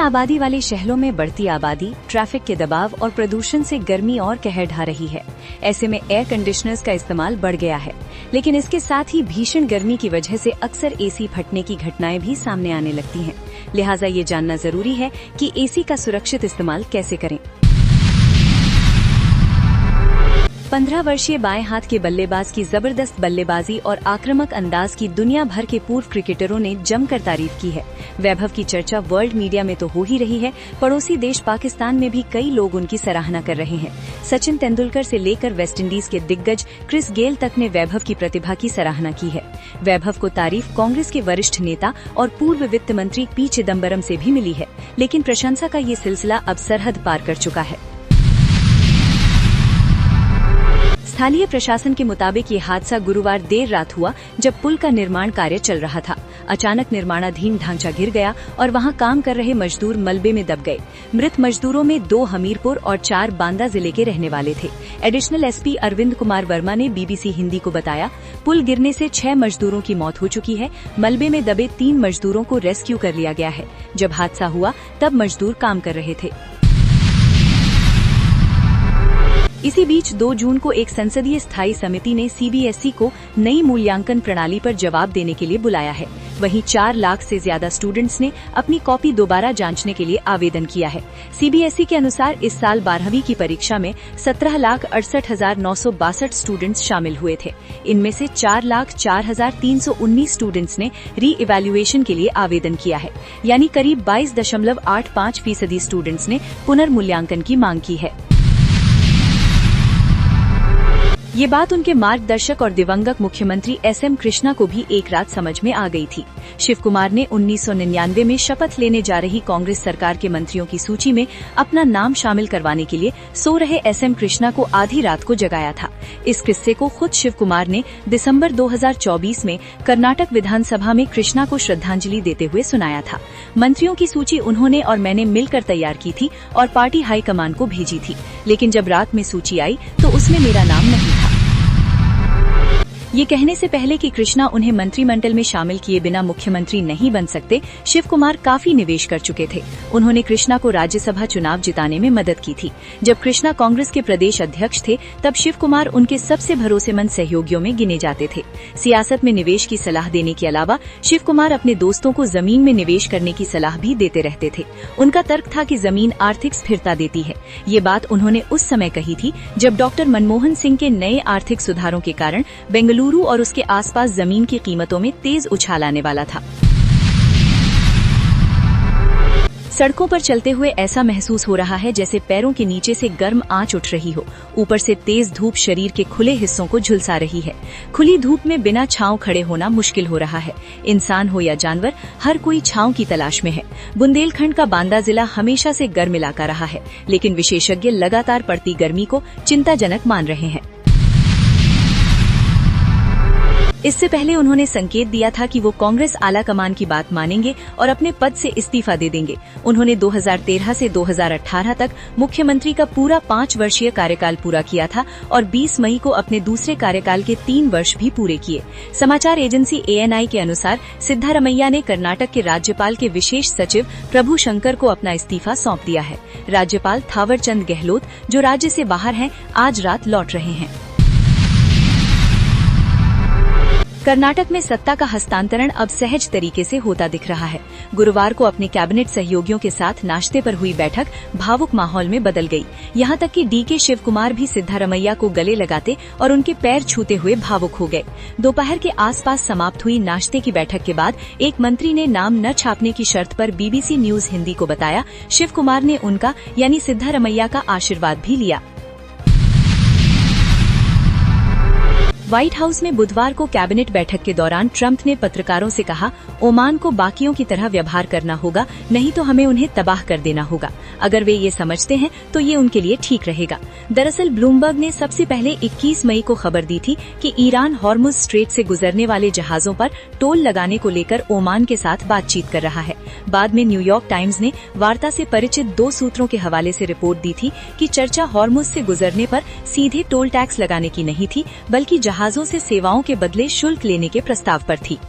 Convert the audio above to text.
आबादी वाले शहरों में बढ़ती आबादी, ट्रैफिक के दबाव और प्रदूषण से गर्मी और कहर ढा रही है। ऐसे में एयर कंडीशनर्स का इस्तेमाल बढ़ गया है, लेकिन इसके साथ ही भीषण गर्मी की वजह से अक्सर एसी फटने की घटनाएं भी सामने आने लगती हैं। लिहाजा ये जानना जरूरी है कि एसी का सुरक्षित इस्तेमाल कैसे करें। 15 वर्षीय बाएं हाथ के बल्लेबाज की जबरदस्त बल्लेबाजी और आक्रामक अंदाज की दुनिया भर के पूर्व क्रिकेटरों ने जमकर तारीफ की है। वैभव की चर्चा वर्ल्ड मीडिया में तो हो ही रही है, पड़ोसी देश पाकिस्तान में भी कई लोग उनकी सराहना कर रहे हैं। सचिन तेंदुलकर से लेकर वेस्टइंडीज के दिग्गज क्रिस गेल तक ने वैभव की प्रतिभा की सराहना की है। वैभव को तारीफ कांग्रेस के वरिष्ठ नेता और पूर्व वित्त मंत्री पी चिदम्बरम से भी मिली है, लेकिन प्रशंसा का ये सिलसिला अब सरहद पार कर चुका है। स्थानीय प्रशासन के मुताबिक ये हादसा गुरुवार देर रात हुआ, जब पुल का निर्माण कार्य चल रहा था। अचानक निर्माणाधीन ढांचा गिर गया और वहां काम कर रहे मजदूर मलबे में दब गए। मृत मजदूरों में 2 हमीरपुर और 4 बांदा जिले के रहने वाले थे। एडिशनल एसपी अरविंद कुमार वर्मा ने बीबीसी हिंदी को बताया, पुल गिरने से 6 मजदूरों की मौत हो चुकी है। मलबे में दबे 3 मजदूरों को रेस्क्यू कर लिया गया है। जब हादसा हुआ तब मजदूर काम कर रहे थे। इसी बीच 2 जून को एक संसदीय स्थायी समिति ने सीबीएसई को नई मूल्यांकन प्रणाली पर जवाब देने के लिए बुलाया है। वहीं 4 लाख से ज्यादा स्टूडेंट्स ने अपनी कॉपी दोबारा जांचने के लिए आवेदन किया है। सीबीएसई के अनुसार इस साल 12वीं की परीक्षा में 17,68,962 स्टूडेंट्स शामिल हुए थे। इनमें से 4,04,319 स्टूडेंट्स ने री इवैल्यूएशन के लिए आवेदन किया है, यानी करीब 22.85% स्टूडेंट्स ने पुनर्मूल्यांकन की मांग की है। ये बात उनके मार्गदर्शक और दिवंगत मुख्यमंत्री एसएम कृष्णा को भी एक रात समझ में आ गई थी। शिव कुमार ने 1999 में शपथ लेने जा रही कांग्रेस सरकार के मंत्रियों की सूची में अपना नाम शामिल करवाने के लिए सो रहे एसएम कृष्णा को आधी रात को जगाया था। इस किस्से को खुद शिव कुमार ने दिसंबर 2024 में कर्नाटक विधानसभा में कृष्णा को श्रद्धांजलि देते हुए सुनाया था। मंत्रियों की सूची उन्होंने और मैंने मिलकर तैयार की थी और पार्टी हाईकमान को भेजी थी, लेकिन जब रात में सूची आई तो उसमें मेरा नाम नहीं था। ये कहने से पहले कि कृष्णा उन्हें मंत्रिमंडल में शामिल किए बिना मुख्यमंत्री नहीं बन सकते, शिव कुमार काफी निवेश कर चुके थे। उन्होंने कृष्णा को राज्यसभा चुनाव जिताने में मदद की थी। जब कृष्णा कांग्रेस के प्रदेश अध्यक्ष थे, तब शिव कुमार उनके सबसे भरोसेमंद सहयोगियों में गिने जाते थे। सियासत में निवेश की सलाह देने के अलावा शिव कुमार अपने दोस्तों को जमीन में निवेश करने की सलाह भी देते रहते थे। उनका तर्क था कि जमीन आर्थिक स्थिरता देती है। ये बात उन्होंने उस समय कही थी जब डॉक्टर मनमोहन सिंह के नए आर्थिक सुधारों के कारण बेंगलुरु और उसके आसपास जमीन की कीमतों में तेज उछाल आने वाला था। सड़कों पर चलते हुए ऐसा महसूस हो रहा है जैसे पैरों के नीचे से गर्म आंच उठ रही हो। ऊपर से तेज धूप शरीर के खुले हिस्सों को झुलसा रही है। खुली धूप में बिना छांव खड़े होना मुश्किल हो रहा है। इंसान हो या जानवर, हर कोई छांव की तलाश में है। बुंदेलखंड का बांदा जिला हमेशा से गर्म इलाका रहा है, लेकिन विशेषज्ञ लगातार बढ़ती गर्मी को चिंताजनक मान रहे हैं। इससे पहले उन्होंने संकेत दिया था कि वो कांग्रेस आला कमान की बात मानेंगे और अपने पद से इस्तीफा दे देंगे। उन्होंने 2013 से 2018 तक मुख्यमंत्री का पूरा 5 वर्षीय कार्यकाल पूरा किया था और 20 मई को अपने दूसरे कार्यकाल के 3 वर्ष भी पूरे किए। समाचार एजेंसी ANI के अनुसार सिद्धारमैया ने कर्नाटक के राज्यपाल के विशेष सचिव प्रभु शंकर को अपना इस्तीफा सौंप दिया है। राज्यपाल थावरचंद गहलोत, जो राज्य से बाहर हैं, आज रात लौट रहे हैं। कर्नाटक में सत्ता का हस्तांतरण अब सहज तरीके से होता दिख रहा है। गुरुवार को अपने कैबिनेट सहयोगियों के साथ नाश्ते पर हुई बैठक भावुक माहौल में बदल गई। यहाँ तक कि DK शिव कुमार भी सिद्धारमैया को गले लगाते और उनके पैर छूते हुए भावुक हो गए। दोपहर के आसपास समाप्त हुई नाश्ते की बैठक के बाद एक मंत्री ने नाम न छापने की शर्त पर BBC न्यूज हिंदी को बताया, शिव कुमार ने उनका यानी सिद्धारमैया का आशीर्वाद भी लिया। व्हाइट हाउस में बुधवार को कैबिनेट बैठक के दौरान ट्रंप ने पत्रकारों से कहा, ओमान को बाकियों की तरह व्यवहार करना होगा, नहीं तो हमें उन्हें तबाह कर देना होगा। अगर वे ये समझते हैं तो ये उनके लिए ठीक रहेगा। दरअसल ब्लूमबर्ग ने सबसे पहले 21 मई को खबर दी थी कि ईरान हॉर्मुज स्ट्रेट से गुजरने वाले जहाजों पर टोल लगाने को लेकर ओमान के साथ बातचीत कर रहा है। बाद में न्यूयॉर्क टाइम्स ने वार्ता से परिचित 2 सूत्रों के हवाले से रिपोर्ट दी थी कि चर्चा हॉर्मुज से गुजरने पर सीधे टोल टैक्स लगाने की नहीं थी, बल्कि जहाजों से सेवाओं के बदले शुल्क लेने के प्रस्ताव पर थी।